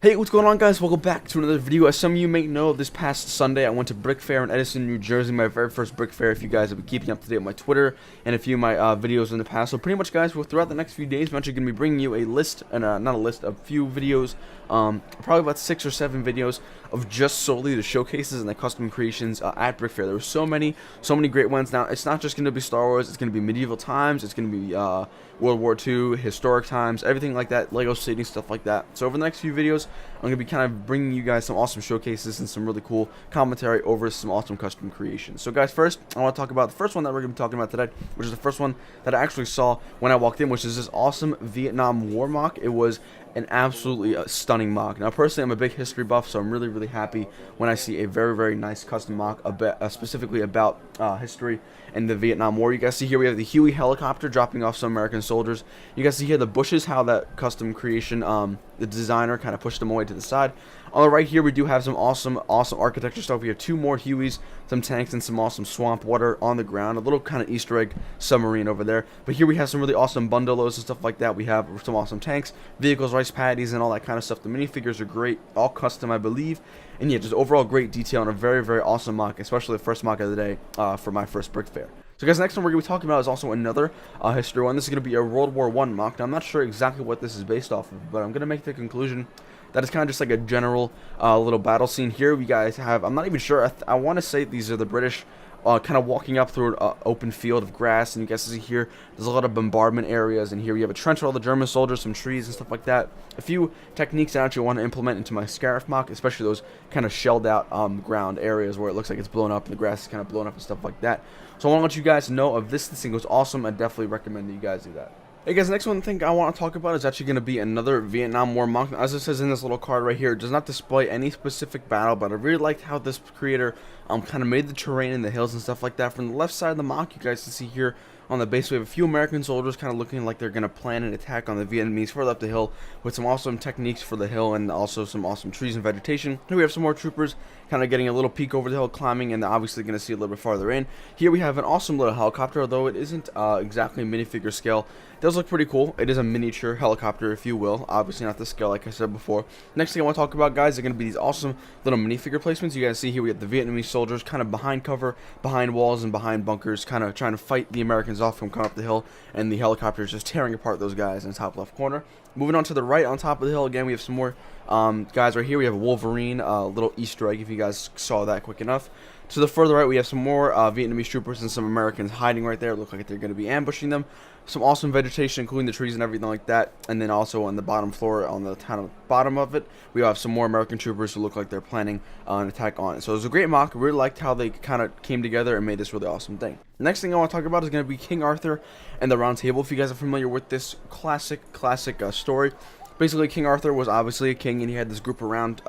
Hey, what's going on, guys? Welcome back to another video. As some of you may know, this past Sunday I went to BrickFair in Edison, New Jersey, my very first BrickFair. If you guys have been keeping up to date on my Twitter and a few of my videos in the past. So pretty much, guys, throughout the next few days, I'm actually going to be bringing you a list, and not a list, a few videos, probably about 6 or 7 videos of just solely the showcases and the custom creations at BrickFair. There were so many great ones. Now, it's not just going to be Star Wars, it's going to be medieval times, it's going to be World War II, historic times, everything like that, Lego City, stuff like that. So over the next few videos, I'm going to be kind of bringing you guys some awesome showcases and some really cool commentary over some awesome custom creations. So guys, first, I want to talk about the first one that we're going to be talking about today, which is the first one that I actually saw when I walked in, which is this awesome Vietnam War Moc. It was an absolutely stunning mock. Now, personally, I'm a big history buff, so I'm really happy when I see a very nice custom mock specifically about history and the Vietnam War. You guys see here we have the Huey helicopter dropping off some American soldiers. You guys see here the bushes, how that custom creation, the designer kind of pushed them away to the side. On the right here, we do have some awesome architecture stuff. We have 2 more Hueys, some tanks, and some awesome swamp water on the ground. A little kind of Easter egg submarine over there. But here we have some really awesome bundalos and stuff like that. We have some awesome tanks, vehicles, rice paddies, and all that kind of stuff. The minifigures are great, all custom, I believe. And yeah, just overall great detail and a very awesome mock, especially the first mock of the day for my first BrickFair. So guys, next one we're going to be talking about is also another history one. This is going to be a World War I mock. Now, I'm not sure exactly what this is based off of, but I'm going to make the conclusion that is kind of just like a general little battle scene here. We guys have, I'm not even sure, I want to say these are the British kind of walking up through an open field of grass, and you guys see here there's a lot of bombardment areas, and here we have a trench with all the German soldiers, some trees and stuff like that. A few techniques I actually want to implement into my scarif mock, especially those kind of shelled out ground areas where it looks like it's blown up and the grass is kind of blown up and stuff like that. So I want to let you guys know of this. This thing was awesome. I definitely recommend that you guys do that. Hey guys, the next one thing I want to talk about is actually going to be another Vietnam War mock. As it says in this little card right here, it does not display any specific battle, but I really liked how this creator kind of made the terrain and the hills and stuff like that. From the left side of the mock, you guys can see here on the base we have a few American soldiers kind of looking like they're going to plan an attack on the Vietnamese further up the hill, with some awesome techniques for the hill and also some awesome trees and vegetation. Here we have some more troopers kind of getting a little peek over the hill, climbing, and they're obviously going to see a little bit farther in. Here we have an awesome little helicopter, although it isn't exactly minifigure scale. It does look pretty cool. It is a miniature helicopter, if you will. Obviously not the scale like I said before. Next thing I want to talk about, guys, are going to be these awesome little minifigure replacements. You guys see here we have the Vietnamese soldiers kind of behind cover, behind walls, and behind bunkers, kind of trying to fight the Americans off from coming up the hill, and the helicopter is just tearing apart those guys in the top left corner. Moving on to the right, on top of the hill, again, we have some more guys right here. We have a Wolverine, little Easter egg, if you guys saw that quick enough. To the further right, we have some more Vietnamese troopers and some Americans hiding right there. Look like they're going to be ambushing them. Some awesome vegetation, including the trees and everything like that. And then also on the bottom floor, on the bottom of it, we have some more American troopers who look like they're planning an attack on it. So it was a great mock. I really liked how they kind of came together and made this really awesome thing. Next thing I want to talk about is going to be King Arthur and the Round Table. If you guys are familiar with this classic story, basically King Arthur was obviously a king, and he had this group around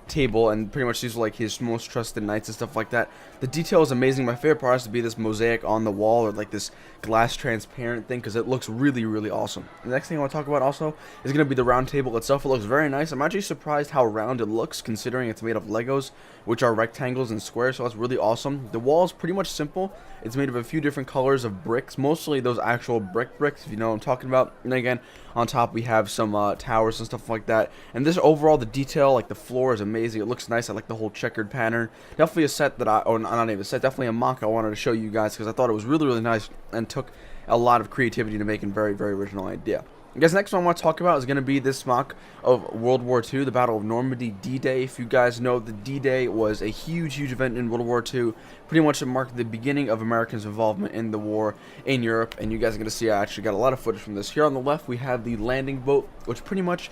table, and pretty much these were like his most trusted knights and stuff like that. The detail is amazing. My favorite part is to be this mosaic on the wall, or like this glass transparent thing, because it looks really awesome. The next thing I want to talk about also is going to be the round table itself. It looks very nice. I'm actually surprised how round it looks, considering it's made of Legos, which are rectangles and squares, so that's really awesome. The wall is pretty much simple. It's made of a few different colors of bricks, mostly those actual bricks, if you know what I'm talking about. And again, on top we have some towers and stuff like that. And this overall, the detail, like the floor, is amazing. It looks nice. I like the whole checkered pattern. Definitely a set that not even a set, definitely a mock I wanted to show you guys, because I thought it was really nice and took a lot of creativity to make, and very original idea. I guess next one I want to talk about is going to be this mock of World War II, the Battle of Normandy, D-Day. If you guys know, the D-Day was a huge event in World War II. Pretty much it marked the beginning of Americans' involvement in the war in Europe, and you guys are going to see I actually got a lot of footage from this. Here on the left, we have the landing boat, which pretty much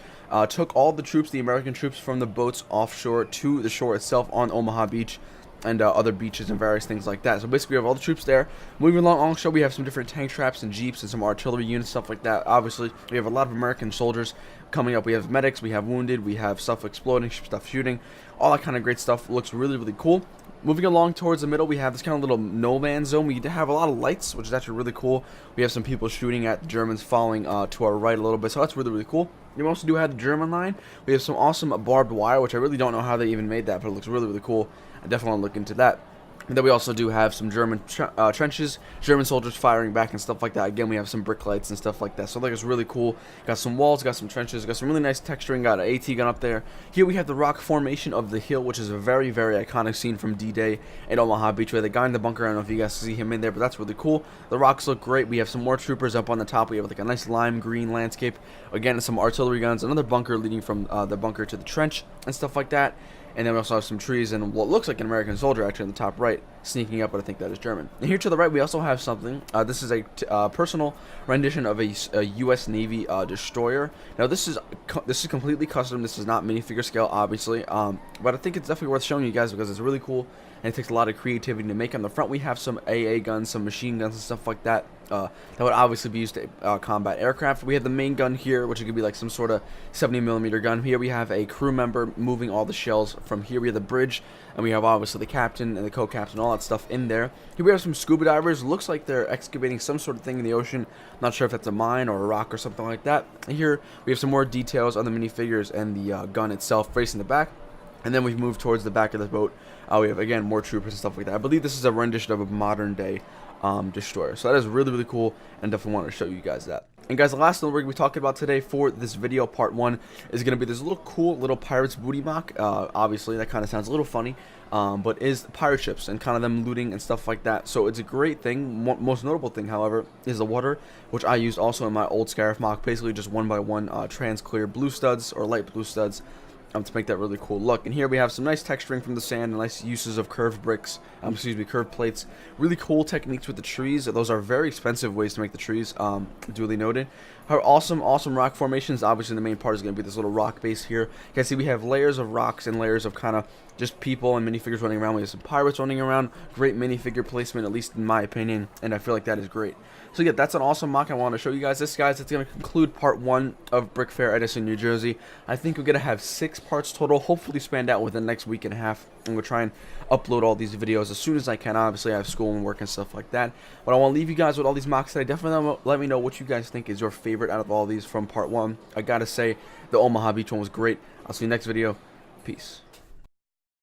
took all the troops, the American troops, from the boats offshore to the shore itself on Omaha Beach, and other beaches and various things like that. So basically we have all the troops there. Moving along, also we have some different tank traps and jeeps and some artillery units, stuff like that. Obviously we have a lot of American soldiers coming up. We have medics, we have wounded, we have stuff exploding, stuff shooting, all that kind of great stuff. Looks really cool. Moving along towards the middle, we have this kind of little no man's zone. We have a lot of lights, which is actually really cool. We have some people shooting at the Germans falling to our right a little bit, so that's really cool. We also do have the German line. We have some awesome barbed wire, which I really don't know how they even made that, but it looks really cool. I definitely want to look into that. And then we also do have some German trenches, German soldiers firing back and stuff like that. Again, we have some brick lights and stuff like that. So I think it's really cool. Got some walls, got some trenches, got some really nice texturing, got an AT gun up there. Here we have the rock formation of the hill, which is a very, very iconic scene from D-Day and Omaha Beach. We have the guy in the bunker. I don't know if you guys see him in there, but that's really cool. The rocks look great. We have some more troopers up on the top. We have like a nice lime green landscape. Again, some artillery guns, another bunker leading from the bunker to the trench and stuff like that. And then we also have some trees and what looks like an American soldier actually in the top right, sneaking up, but I think that is German. And here to the right, we also have something. This is a personal rendition of a U.S. Navy destroyer. Now, this is completely custom. This is not minifigure scale, obviously, but I think it's definitely worth showing you guys because it's really cool. And it takes a lot of creativity to make. On the front, we have some AA guns, some machine guns and stuff like that. That would obviously be used to combat aircraft. We have the main gun here, which could be like some sort of 70mm gun. Here we have a crew member moving all the shells from here. We have the bridge, and we have obviously the captain and the co-captain, all that stuff in there. Here we have some scuba divers. Looks like they're excavating some sort of thing in the ocean. Not sure if that's a mine or a rock or something like that. And here we have some more details on the minifigures and the gun itself facing the back. And then we've moved towards the back of the boat. We have, again, more troopers and stuff like that. I believe this is a rendition of a modern-day destroyer. So that is really, really cool, and definitely want to show you guys that. And guys, the last thing we're going to be talking about today for this video, part 1, is going to be this little cool little pirates booty mock. Obviously, that kind of sounds a little funny, but is pirate ships and kind of them looting and stuff like that. So it's a great thing. Most notable thing, however, is the water, which I used also in my old scarif mock. Basically, just 1x1 trans clear blue studs or light blue studs. To make that really cool look. And here we have some nice texturing from the sand and nice uses of curved bricks, curved plates. Really cool techniques with the trees. Those are very expensive ways to make the trees, duly noted. Our awesome rock formations. Obviously the main part is going to be this little rock base here. You can see we have layers of rocks and layers of kind of just people and minifigures running around. We have some pirates running around. Great minifigure placement, at least in my opinion, and I feel like that is great. So yeah, that's an awesome mock I want to show you guys. Guys, it's going to conclude part 1 of BrickFair Edison, New Jersey. I think we're going to have 6 parts total, hopefully spanned out within the next week and a half. And we'll try and upload all these videos as soon as I can. Obviously, I have school and work and stuff like that. But I want to leave you guys with all these mocks today. Definitely let me know what you guys think is your favorite out of all these from part 1. I got to say, the Omaha Beach one was great. I'll see you next video. Peace.